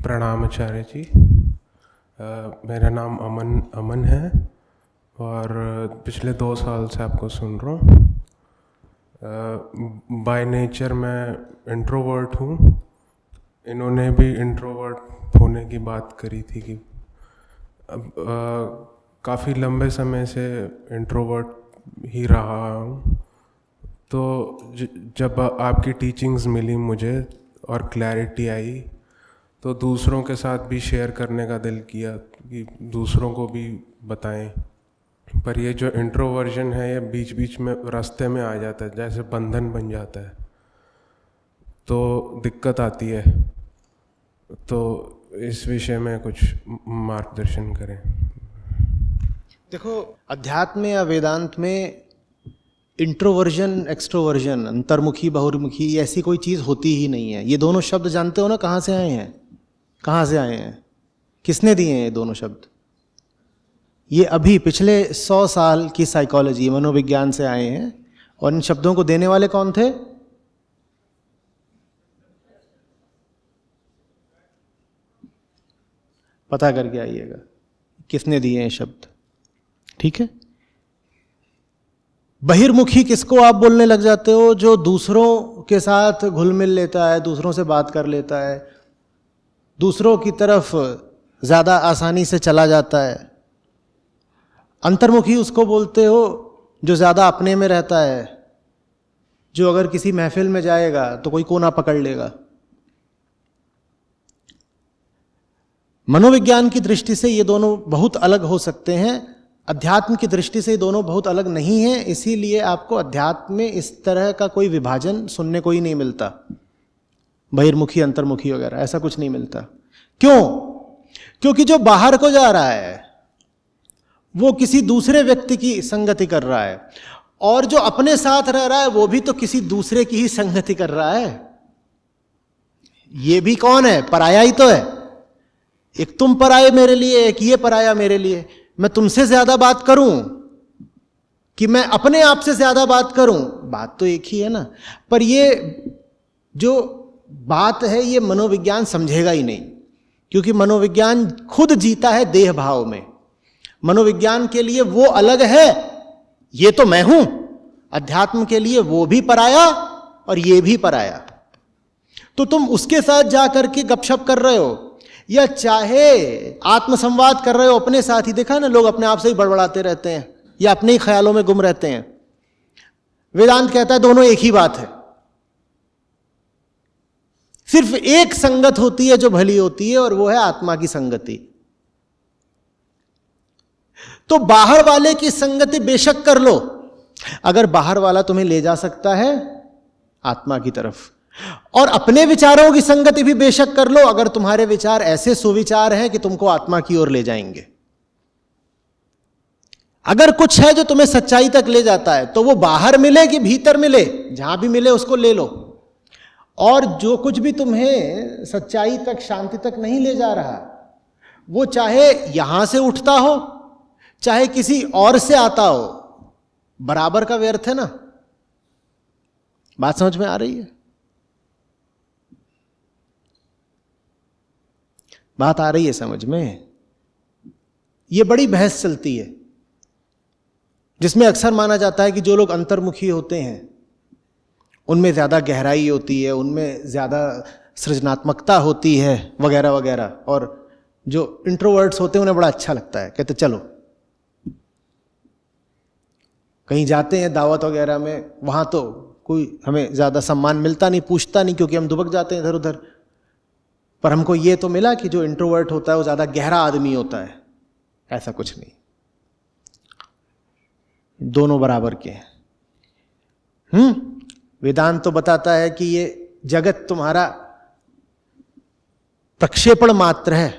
प्रणाम आचार्य जी। मेरा नाम अमन है और पिछले 2 साल से आपको सुन रहा हूँ। बाय नेचर मैं इंट्रोवर्ट हूँ। इन्होंने भी इंट्रोवर्ट होने की बात करी थी कि काफ़ी लंबे समय से इंट्रोवर्ट ही रहा हूँ। तो जब आपकी टीचिंग्स मिली मुझे और क्लैरिटी आई तो दूसरों के साथ भी शेयर करने का दिल किया कि दूसरों को भी बताएं। पर ये जो इंट्रोवर्जन है ये बीच बीच में रास्ते में आ जाता है, जैसे बंधन बन जाता है, तो दिक्कत आती है। तो इस विषय में कुछ मार्गदर्शन करें। देखो, अध्यात्म या वेदांत में इंट्रोवर्जन एक्सट्रोवर्जन, अंतर्मुखी बहुर्मुखी, ऐसी कोई चीज़ होती ही नहीं है। ये दोनों शब्द जानते हो ना, कहाँ से आए हैं? कहाँ से आए हैं? किसने दिए हैं ये दोनों शब्द? ये अभी पिछले 100 साल की साइकोलॉजी, मनोविज्ञान से आए हैं। और इन शब्दों को देने वाले कौन थे? पता करके आइएगा किसने दिए हैं शब्द। ठीक है। बहिर्मुखी किसको आप बोलने लग जाते हो? जो दूसरों के साथ घुल मिल लेता है, दूसरों से बात कर लेता है, दूसरों की तरफ ज्यादा आसानी से चला जाता है। अंतर्मुखी उसको बोलते हो जो ज्यादा अपने में रहता है, जो अगर किसी महफिल में जाएगा तो कोई कोना पकड़ लेगा। मनोविज्ञान की दृष्टि से ये दोनों बहुत अलग हो सकते हैं, अध्यात्म की दृष्टि से ये दोनों बहुत अलग नहीं हैं। इसीलिए आपको अध्यात्म में इस तरह का कोई विभाजन सुनने को ही नहीं मिलता, बहिर्मुखी अंतर्मुखी वगैरह ऐसा कुछ नहीं मिलता। क्यों? क्योंकि जो बाहर को जा रहा है वो किसी दूसरे व्यक्ति की संगति कर रहा है, और जो अपने साथ रह रहा है वो भी तो किसी दूसरे की ही संगति कर रहा है। ये भी कौन है? पराया ही तो है। एक तुम पराये मेरे लिए, एक ये पराया मेरे लिए। मैं तुमसे ज्यादा बात करूं कि मैं अपने आप से ज्यादा बात करूं, बात तो एक ही है ना। पर ये जो बात है ये मनोविज्ञान समझेगा ही नहीं, क्योंकि मनोविज्ञान खुद जीता है देह भाव में। मनोविज्ञान के लिए वो अलग है, ये तो मैं हूं। अध्यात्म के लिए वो भी पराया और ये भी पराया। तो तुम उसके साथ जाकर के गपशप कर रहे हो या चाहे आत्मसंवाद कर रहे हो अपने साथ ही। देखा ना, लोग अपने आप से ही बड़बड़ाते रहते हैं या अपने ही ख्यालों में गुम रहते हैं। वेदांत कहता है दोनों एक ही बात है। सिर्फ एक संगत होती है जो भली होती है, और वो है आत्मा की संगति। तो बाहर वाले की संगति बेशक कर लो, अगर बाहर वाला तुम्हें ले जा सकता है आत्मा की तरफ, और अपने विचारों की संगति भी बेशक कर लो, अगर तुम्हारे विचार ऐसे सुविचार हैं कि तुमको आत्मा की ओर ले जाएंगे। अगर कुछ है जो तुम्हें सच्चाई तक ले जाता है तो वो बाहर मिले कि भीतर मिले, जहां भी मिले उसको ले लो। और जो कुछ भी तुम्हें सच्चाई तक, शांति तक नहीं ले जा रहा, वो चाहे यहां से उठता हो चाहे किसी और से आता हो, बराबर का व्यर्थ है ना। बात समझ में आ रही है? बात आ रही है समझ में? ये बड़ी बहस चलती है जिसमें अक्सर माना जाता है कि जो लोग अंतर्मुखी होते हैं उनमें ज्यादा गहराई होती है, उनमें ज्यादा सृजनात्मकता होती है वगैरह वगैरह, और जो इंट्रोवर्ट्स होते हैं उन्हें बड़ा अच्छा लगता है। कहते चलो कहीं जाते हैं दावत वगैरह में, वहां तो कोई हमें ज्यादा सम्मान मिलता नहीं, पूछता नहीं, क्योंकि हम दुबक जाते हैं इधर उधर। पर हमको ये तो मिला कि जो इंट्रोवर्ट होता है वो ज्यादा गहरा आदमी होता है। ऐसा कुछ नहीं। दोनों बराबर के हैं। वेदांत तो बताता है कि ये जगत तुम्हारा प्रक्षेपण मात्र है,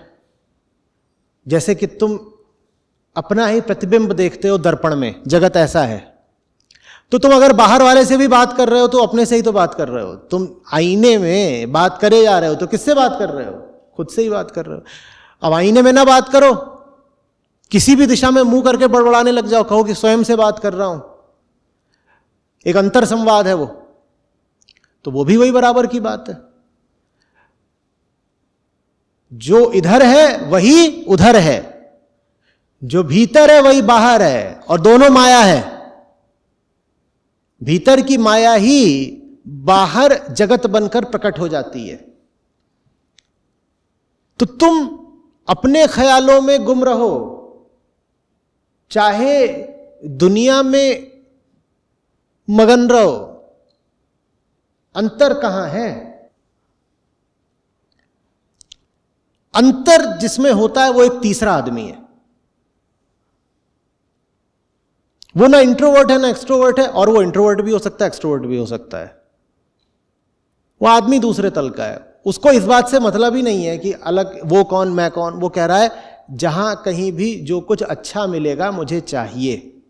जैसे कि तुम अपना ही प्रतिबिंब देखते हो दर्पण में, जगत ऐसा है। तो तुम अगर बाहर वाले से भी बात कर रहे हो तो अपने से ही तो बात कर रहे हो। तुम आईने में बात करे जा रहे हो तो किससे बात कर रहे हो? खुद से ही बात कर रहे हो। अब आईने में ना बात करो, किसी भी दिशा में मुंह करके बड़बड़ाने लग जाओ, कहो कि स्वयं से बात कर रहा हूं, एक अंतर संवाद है वो, तो वो भी वही बराबर की बात है। जो इधर है वही उधर है, जो भीतर है वही बाहर है, और दोनों माया है। भीतर की माया ही बाहर जगत बनकर प्रकट हो जाती है। तो तुम अपने ख्यालों में गुम रहो, चाहे दुनिया में मगन रहो, अंतर कहां है? अंतर जिसमें होता है वो एक तीसरा आदमी है। वो ना इंट्रोवर्ट है ना एक्सट्रोवर्ट है, और वो इंट्रोवर्ट भी हो सकता है, एक्सट्रोवर्ट भी हो सकता है। वो आदमी दूसरे तल का है। उसको इस बात से मतलब ही नहीं है कि अलग वो कौन मैं कौन। वो कह रहा है जहां कहीं भी जो कुछ अच्छा मिलेगा मुझे चाहिए,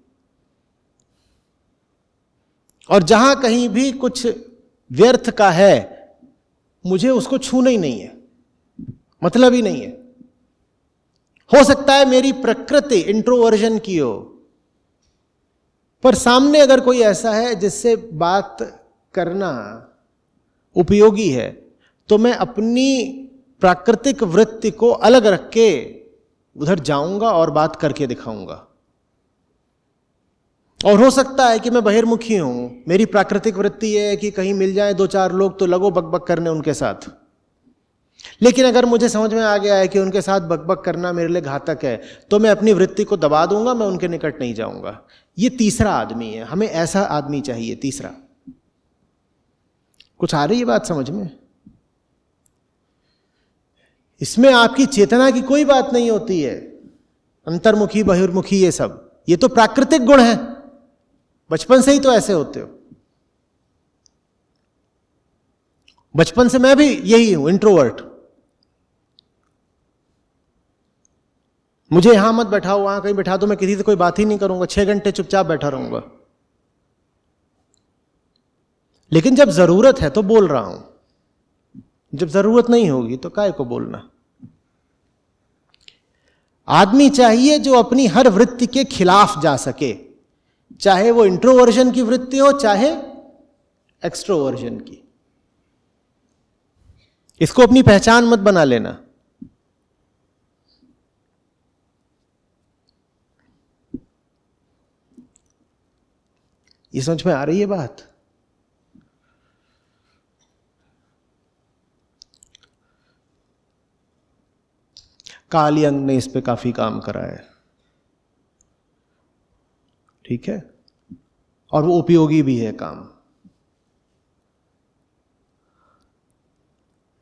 और जहां कहीं भी कुछ व्यर्थ का है मुझे उसको छूना ही नहीं है, मतलब ही नहीं है। हो सकता है मेरी प्रकृति इंट्रोवर्जन की हो, पर सामने अगर कोई ऐसा है जिससे बात करना उपयोगी है, तो मैं अपनी प्राकृतिक वृत्ति को अलग रख के उधर जाऊंगा और बात करके दिखाऊंगा। और हो सकता है कि मैं बहिर्मुखी हूं, मेरी प्राकृतिक वृत्ति यह है कि कहीं मिल जाए दो चार लोग तो लगो बकबक करने उनके साथ। लेकिन अगर मुझे समझ में आ गया है कि उनके साथ बकबक करना मेरे लिए घातक है, तो मैं अपनी वृत्ति को दबा दूंगा, मैं उनके निकट नहीं जाऊंगा। ये तीसरा आदमी है। हमें ऐसा आदमी चाहिए, तीसरा। कुछ आ रही है बात समझ में? इसमें आपकी चेतना की कोई बात नहीं होती है, अंतर्मुखी बहिर्मुखी ये सब, ये तो प्राकृतिक गुण है। बचपन से ही तो ऐसे होते हो। बचपन से मैं भी यही हूं, इंट्रोवर्ट। मुझे यहां मत बैठाओ, वहां कहीं बैठा दो, मैं किसी से कोई बात ही नहीं करूंगा, 6 घंटे चुपचाप बैठा रहूंगा। लेकिन जब जरूरत है तो बोल रहा हूं, जब जरूरत नहीं होगी तो काहे को बोलना। आदमी चाहिए जो अपनी हर वृत्ति के खिलाफ जा सके, चाहे वो इंट्रोवर्जन की वृत्ति हो चाहे एक्सट्रोवर्जन की। इसको अपनी पहचान मत बना लेना। ये समझ में आ रही है बात? कालियंग ने इस पे काफी काम करा है, ठीक है, और वो उपयोगी भी है काम।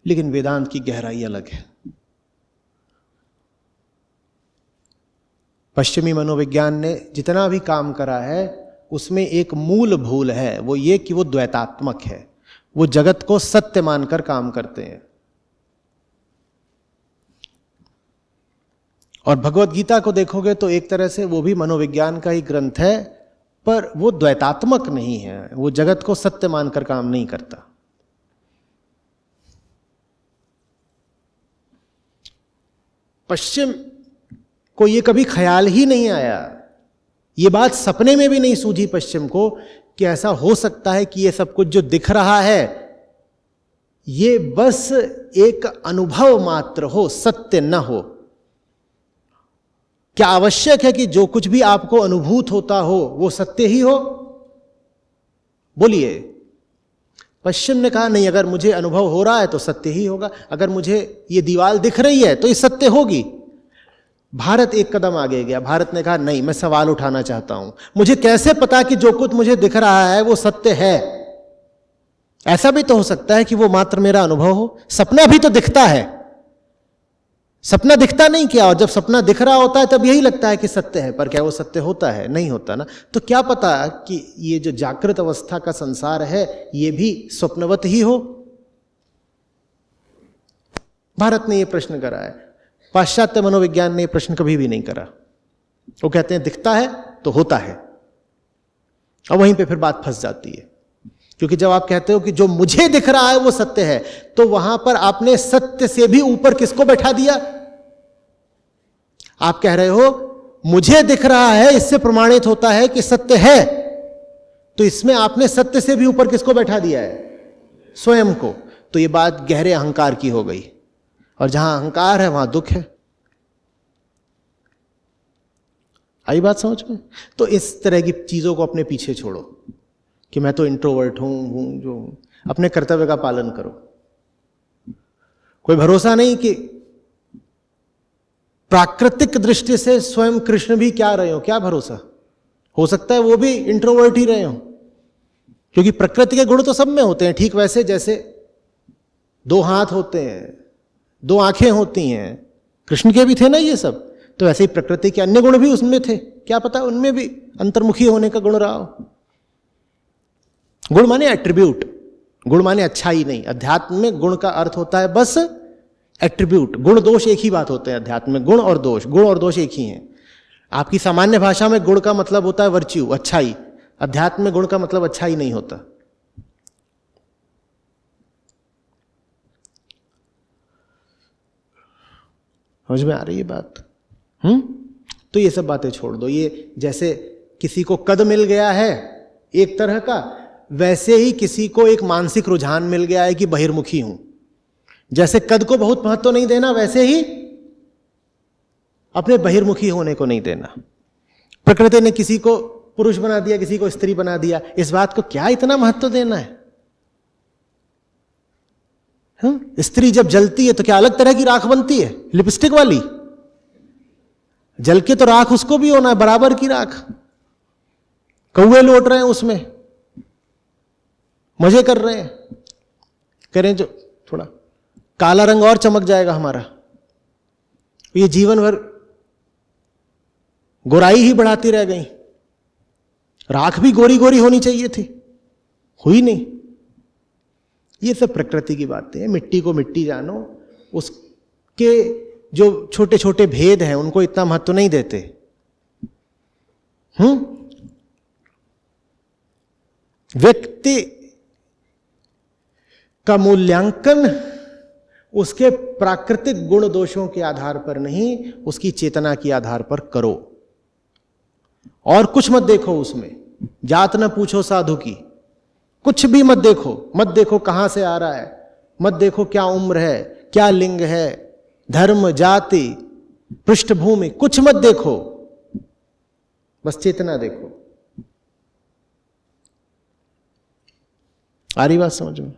लेकिन वेदांत की गहराई अलग है। पश्चिमी मनोविज्ञान ने जितना भी काम करा है उसमें एक मूल भूल है, वो ये कि वो द्वैतात्मक है। वो जगत को सत्य मानकर काम करते हैं। और भगवत गीता को देखोगे तो एक तरह से वो भी मनोविज्ञान का ही ग्रंथ है, पर वो द्वैतात्मक नहीं है। वो जगत को सत्य मानकर काम नहीं करता। पश्चिम को ये कभी ख्याल ही नहीं आया, ये बात सपने में भी नहीं सूझी पश्चिम को कि ऐसा हो सकता है कि ये सब कुछ जो दिख रहा है ये बस एक अनुभव मात्र हो, सत्य न हो। क्या आवश्यक है कि जो कुछ भी आपको अनुभूत होता हो वो सत्य ही हो? बोलिए। पश्चिम ने कहा नहीं, अगर मुझे अनुभव हो रहा है तो सत्य ही होगा, अगर मुझे ये दीवार दिख रही है तो ये सत्य होगी। भारत एक कदम आगे गया। भारत ने कहा नहीं, मैं सवाल उठाना चाहता हूं, मुझे कैसे पता कि जो कुछ मुझे दिख रहा है वो सत्य है? ऐसा भी तो हो सकता है कि वो मात्र मेरा अनुभव हो, सपना भी तो दिखता है। सपना दिखता नहीं क्या, और जब सपना दिख रहा होता है तब यही लगता है कि सत्य है, पर क्या वो सत्य होता है? नहीं होता ना। तो क्या पता कि ये जो जागृत अवस्था का संसार है ये भी स्वप्नवत ही हो। भारत ने ये प्रश्न करा है, पाश्चात्य मनोविज्ञान ने ये प्रश्न कभी भी नहीं करा। वो कहते हैं दिखता है तो होता है, और वहीं पे फिर बात फंस जाती है। क्योंकि जब आप कहते हो कि जो मुझे दिख रहा है वो सत्य है, तो वहां पर आपने सत्य से भी ऊपर किसको बैठा दिया? आप कह रहे हो मुझे दिख रहा है, इससे प्रमाणित होता है कि सत्य है, तो इसमें आपने सत्य से भी ऊपर किसको बैठा दिया है? स्वयं को। तो ये बात गहरे अहंकार की हो गई, और जहां अहंकार है वहां दुख है। आई बात समझ में? तो इस तरह की चीजों को अपने पीछे छोड़ो कि मैं तो इंट्रोवर्ट हूं, जो अपने कर्तव्य का पालन करो। कोई भरोसा नहीं कि प्राकृतिक दृष्टि से स्वयं कृष्ण भी क्या रहे हो, क्या भरोसा? हो सकता है वो भी इंट्रोवर्ट ही रहे हो, क्योंकि प्रकृति के गुण तो सब में होते हैं। ठीक वैसे जैसे 2 हाथ होते हैं, 2 आंखें होती हैं, कृष्ण के भी थे ना ये सब, तो वैसे ही प्रकृति के अन्य गुण भी उसमें थे। क्या पता उनमें भी अंतर्मुखी होने का गुण रहा हो। गुण माने एट्रीब्यूट, गुण माने अच्छाई नहीं। अध्यात्म में गुण का अर्थ होता है बस एट्रीब्यूट। गुण दोष एक ही बात होते हैं अध्यात्म में, गुण और दोष, गुण और दोष एक ही हैं। आपकी सामान्य भाषा में गुण का मतलब होता है वर्च्यू, अच्छाई। अध्यात्म में गुण का मतलब अच्छाई नहीं होता। समझ में आ रही है बात? तो ये सब बातें छोड़ दो। ये जैसे किसी को कद मिल गया है एक तरह का, वैसे ही किसी को एक मानसिक रुझान मिल गया है कि बहिर्मुखी हूं। जैसे कद को बहुत महत्व नहीं देना, वैसे ही अपने बहिर्मुखी होने को नहीं देना। प्रकृति ने किसी को पुरुष बना दिया, किसी को स्त्री बना दिया, इस बात को क्या इतना महत्व देना है? स्त्री जब जलती है तो क्या अलग तरह की राख बनती है, लिपस्टिक वाली? जल के तो राख उसको भी होना है, बराबर की राख। कौवे लौट रहे हैं उसमें, मजे कर रहे हैं, करें जो थोड़ा काला रंग और चमक जाएगा हमारा। ये जीवन भर गोराई ही बढ़ाती रह गई। राख भी गोरी गोरी होनी चाहिए थी, हुई नहीं। ये सब प्रकृति की बातें हैं। मिट्टी को मिट्टी जानो, उसके जो छोटे छोटे भेद हैं उनको इतना महत्व नहीं देते। व्यक्ति का मूल्यांकन उसके प्राकृतिक गुण दोषों के आधार पर नहीं, उसकी चेतना के आधार पर करो। और कुछ मत देखो उसमें, जात न पूछो साधु की, कुछ भी मत देखो। मत देखो कहां से आ रहा है, मत देखो क्या उम्र है, क्या लिंग है, धर्म, जाति, पृष्ठभूमि, कुछ मत देखो, बस चेतना देखो। आ रही बात समझ में?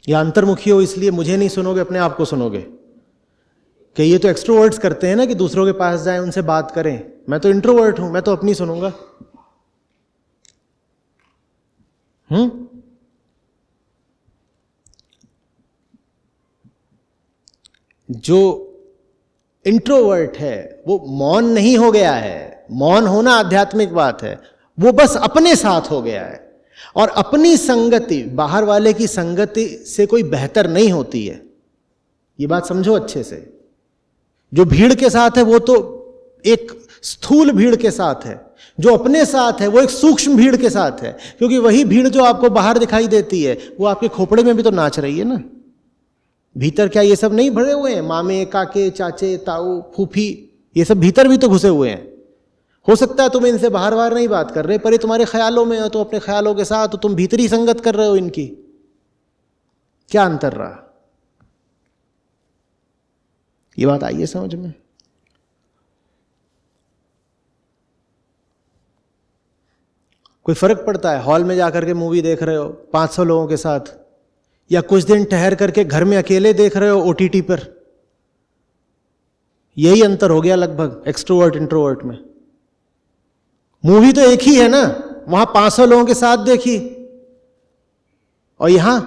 या अंतर्मुखी हो इसलिए मुझे नहीं सुनोगे, अपने आप को सुनोगे। कि ये तो एक्सट्रोवर्ट्स करते हैं ना कि दूसरों के पास जाएं, उनसे बात करें। मैं तो इंट्रोवर्ट हूं, मैं तो अपनी सुनूंगा। जो इंट्रोवर्ट है वो मौन नहीं हो गया है। मौन होना आध्यात्मिक बात है, वो बस अपने साथ हो गया है। और अपनी संगति बाहर वाले की संगति से कोई बेहतर नहीं होती है, ये बात समझो अच्छे से। जो भीड़ के साथ है वो तो एक स्थूल भीड़ के साथ है, जो अपने साथ है वो एक सूक्ष्म भीड़ के साथ है। क्योंकि वही भीड़ जो आपको बाहर दिखाई देती है वो आपके खोपड़े में भी तो नाच रही है ना। भीतर क्या ये सब नहीं भरे हुए हैं? मामे, काके, चाचे, ताऊ, फूफी, ये सब भीतर भी तो घुसे हुए हैं। हो सकता है तुम इनसे बाहर बाहर नहीं बात कर रहे, पर ये तुम्हारे ख्यालों में हो, तो अपने ख्यालों के साथ तो तुम भीतरी संगत कर रहे हो इनकी। क्या अंतर रहा? ये बात आई है समझ में? कोई फर्क पड़ता है हॉल में जाकर के मूवी देख रहे हो 500 लोगों के साथ, या कुछ दिन ठहर करके घर में अकेले देख रहे हो ओटीटी पर? यही अंतर हो गया लगभग एक्सट्रोवर्ट इंट्रोवर्ट में। मूवी तो एक ही है ना, वहां 500 लोगों के साथ देखी, और यहां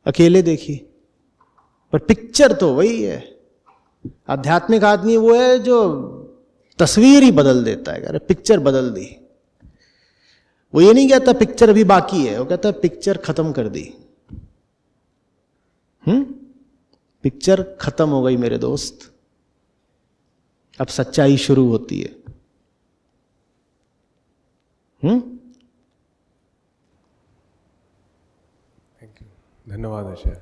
अकेले देखिए, पर पिक्चर तो वही है। आध्यात्मिक आदमी वो है जो तस्वीर ही बदल देता है, अरे पिक्चर बदल दी। वो ये नहीं कहता पिक्चर अभी बाकी है, वो कहता पिक्चर खत्म कर दी। पिक्चर खत्म हो गई मेरे दोस्त, अब सच्चाई शुरू होती है। थैंक यू, धन्यवाद आचार्य।